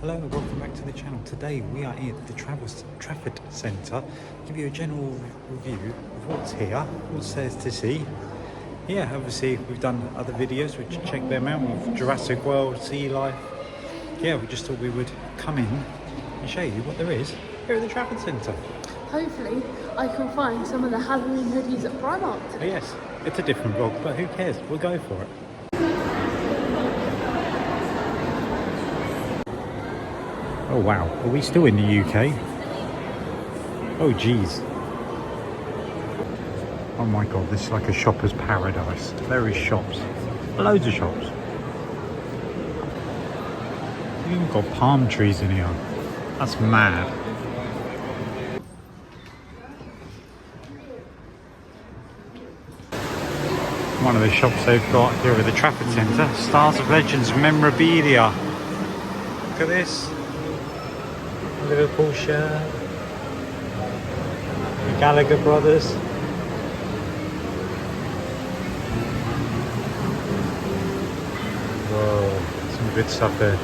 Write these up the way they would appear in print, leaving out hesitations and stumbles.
Hello and welcome back to the channel. Today we are at the Trafford Centre. Give you a general review of what's here, what's there to see. Yeah, obviously we've done other videos which check them out with Jurassic World, Sea Life. Yeah, we just thought we would come in and show you what there is here at the Trafford Centre. Hopefully I can find some of the Halloween hoodies at Primark today. Oh, yes, it's a different vlog, but who cares? We'll go for it. Oh wow, are we still in the UK? Oh geez. Oh my god, this is like a shopper's paradise. There is shops. Loads of shops. We've even got palm trees in here. That's mad. One of the shops they've got here at the Trafford Centre. Stars of Legends memorabilia. Look at this. Liverpool shirt. The Gallagher brothers. Whoa, some good stuff there.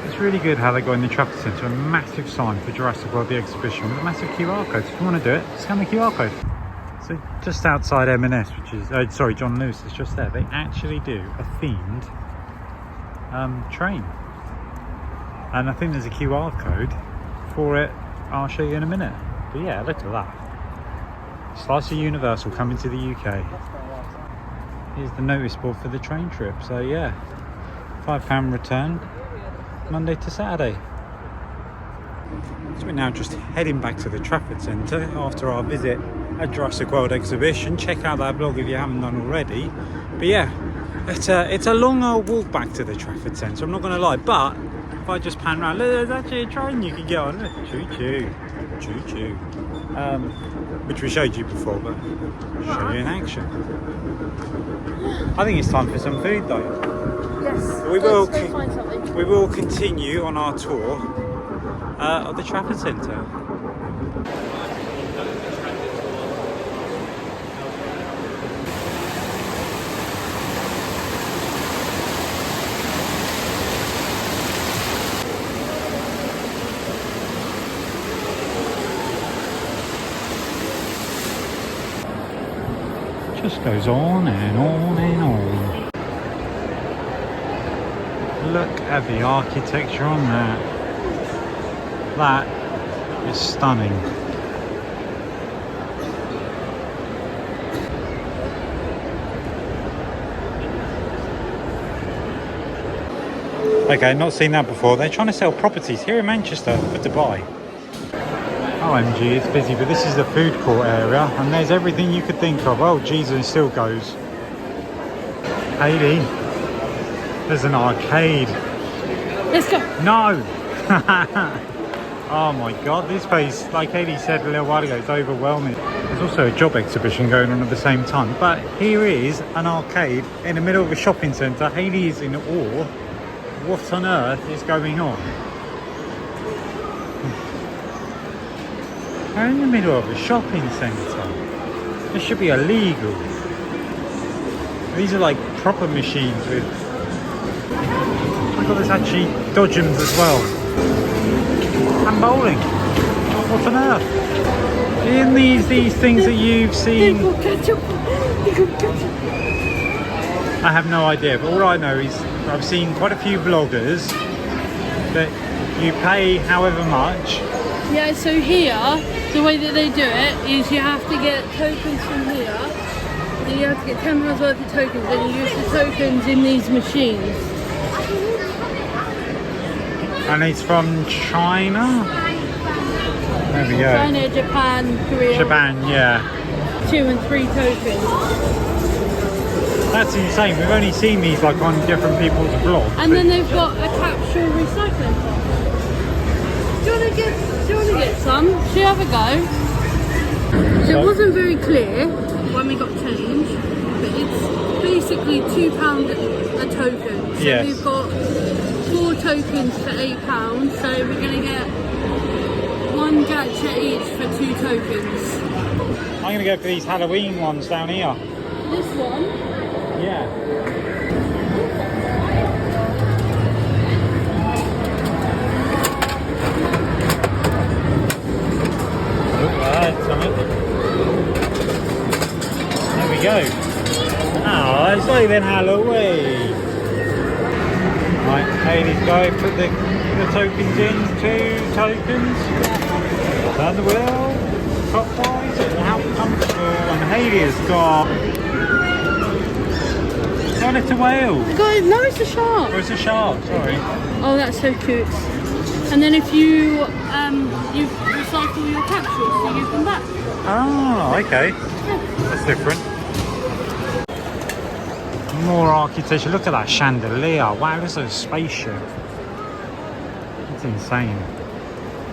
It's really good how they got in the Trafford Centre a massive sign for Jurassic World the exhibition with a massive QR code. So if you want to do it, scan the QR code. So just outside M&S, which is John Lewis is just there. They actually do a themed train, and I think there's a QR code for it. I'll show you in a minute. But yeah, look at that. Slice of Universal coming to the UK. Here's the notice board for the train trip. So yeah, £5 return, Monday to Saturday. So we're now just heading back to the Trafford Centre after our visit at Jurassic World exhibition. Check out that vlog if you haven't done already. But yeah, it's a long old walk back to the Trafford Centre, I'm not going to lie. But if I just pan around, look, there's actually a train you can get on. Look, choo-choo, choo-choo. Which we showed you before, but I'll show you in action. I think it's time for some food though. Yes, We let's go find something. We will continue on our tour of the Trafford Centre. Just goes on and on and on. Look at the architecture on that. That is stunning. Okay, not seen that before. They're trying to sell properties here in Manchester for Dubai. OMG, it's busy, but this is the food court area and there's everything you could think of. Oh Jesus, still goes. Hayley, there's an arcade. Let's go. No! Oh my god, this place, like Hayley said a little while ago, it's overwhelming. There's also a job exhibition going on at the same time, but here is an arcade in the middle of a shopping centre. Hayley is in awe. What on earth is going on? We're in the middle of a shopping centre. This should be illegal. These are like proper machines with... Oh my god, there's actually dodgems as well. And bowling. What on earth? In these things that you've seen... I have no idea, but all I know is I've seen quite a few vloggers that you pay however much. Yeah, so here, the way that they do it is you have to get tokens from here, then you have to get £10 worth of tokens, then you use the tokens in these machines. And it's from China? There we go. China, Japan, Korea. Japan, yeah. 2 and 3 tokens. That's insane. We've only seen these like on different people's vlogs. And then they've got a capsule recycling plant. Do you want to get some? Should you have a go? So it wasn't very clear when we got change, but it's basically £2 a token. So yes. We've got 4 tokens for £8, so we're going to get 1 gacha each for 2 tokens. I'm going to go for these Halloween ones down here. This one? Yeah. away then, Halloween. Right, Haley's go. Put the tokens in. 2 tokens. Turn the wheel. Clockwise and how comfortable. And Haley has got. Oh, it's a whale. No, it's a shark. Oh, it's a shark. Sorry. Oh, that's so cute. And then if you you recycle your capsules, you give them back. Oh, okay. That's different. More architecture. Look at that chandelier. Wow, this is a spaceship. It's insane.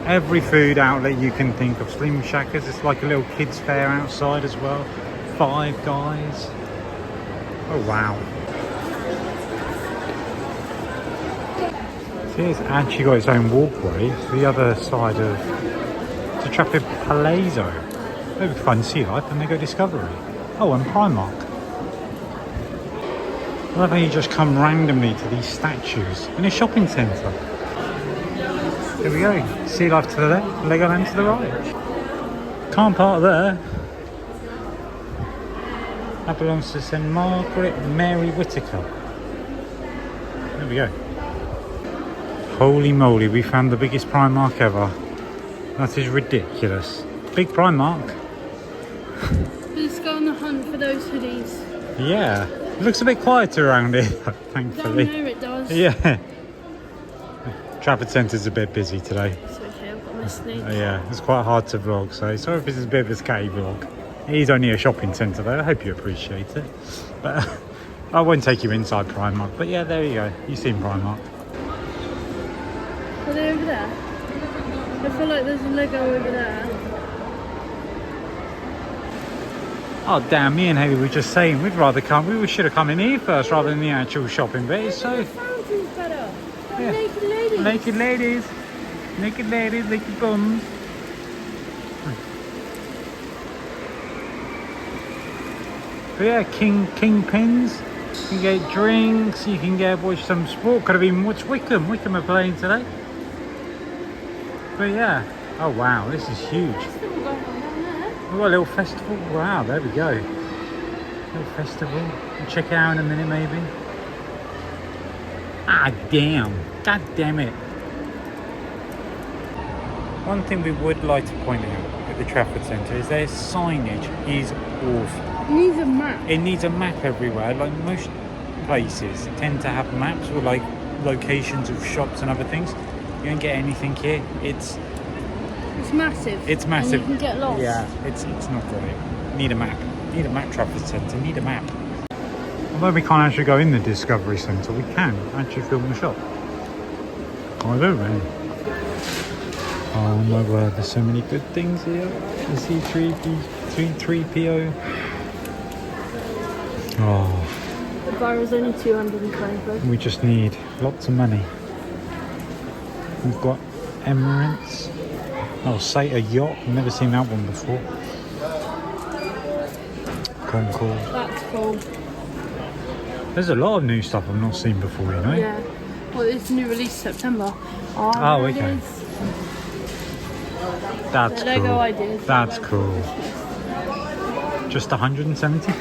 Every food outlet you can think of. Slim Shackers. It's like a little kids fair outside as well. Five Guys. Oh wow. See, it's actually got its own walkway to the other side of the Trafford Palazzo. Maybe fun sea life, and they go Discovery. Oh, and Primark. I love how you just come randomly to these statues in a shopping centre. There we go. Sea life to the left, Legoland to the right. Can't park there. That belongs to St Margaret Mary Whitaker. There we go. Holy moly, we found the biggest Primark ever. That is ridiculous. Big Primark. Let's go on the hunt for those hoodies. Yeah. It looks a bit quieter around here, thankfully. Down there it does. Yeah. Trafford Centre's a bit busy today. It's okay, I've got my snake. Yeah, it's quite hard to vlog, so sorry if this is a bit of a scatty vlog. It is only a shopping centre though, I hope you appreciate it. But I won't take you inside Primark, but yeah, there you go. You've seen Primark. Are they over there? I feel like there's a Lego over there. Oh damn, me and Haley were just saying we should have come in here first rather than the actual shopping bit. It's so... The fountain's better. Yeah. Naked ladies. Naked ladies. Naked ladies, naked bums. But yeah, Kingpins. You can get drinks, you can watch some sport. Could have even watched Wickham. Wickham are playing today. But yeah. Oh wow, this is huge. We've got a little festival. Wow, there we go. Little festival. We'll check it out in a minute maybe. Ah damn. God damn it. One thing we would like to point out at the Trafford Centre is their signage is awful. It needs a map. It needs a map everywhere. Like most places tend to have maps or like locations of shops and other things. You don't get anything here. It's massive. It's massive. And you can get lost. Yeah, it's not great. Need a map. Need a map, Trafford Centre. Need a map. Although we can't actually go in the Discovery Centre, we can actually film the shop. I don't know. Oh my word, there's so many good things here. The C3PO. Oh. The bar is only 220. We just need lots of money. We've got Emirates. Oh, say a yacht. I've never seen that one before. Concord. That's cool. There's a lot of new stuff I've not seen before, you know? Yeah. Well, it's new release September. Oh, okay. That's the Lego cool. ideas. That's cool. Just £170.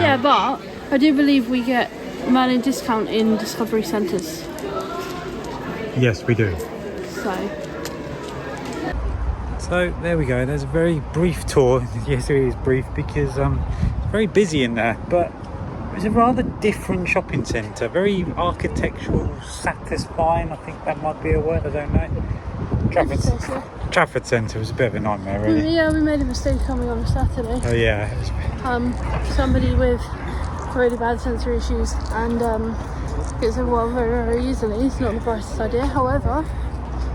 Yeah, but I do believe we get money discount in Discovery Centres. Yes, we do. So there we go. There's a very brief tour. Yes, it is brief because it's very busy in there, but it's a rather different shopping centre. Very architectural, satisfying. I think that might be a word. I don't know. Trafford Centre was a bit of a nightmare, really. Yeah, we made a mistake coming on a Saturday. Oh yeah. Somebody with really bad sensory issues and gets overwhelmed very, very easily. It's not the brightest idea. However,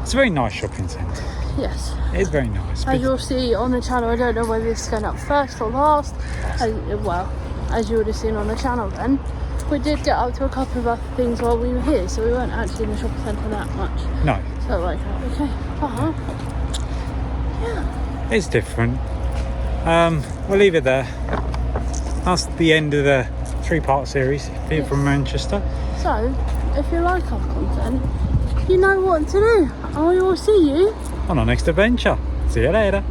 it's a very nice shopping centre. Yes. It is very nice. As you'll see on the channel, I don't know whether this is going up first or last. As you would have seen on the channel then. We did get up to a couple of other things while we were here, so we weren't actually in the shopping centre that much. No. So okay. Yeah. It's different. We'll leave it there. That's the end of the 3-part series here from Manchester. So, if you like our content, you know what to do, and we will see you on our next adventure. See you later.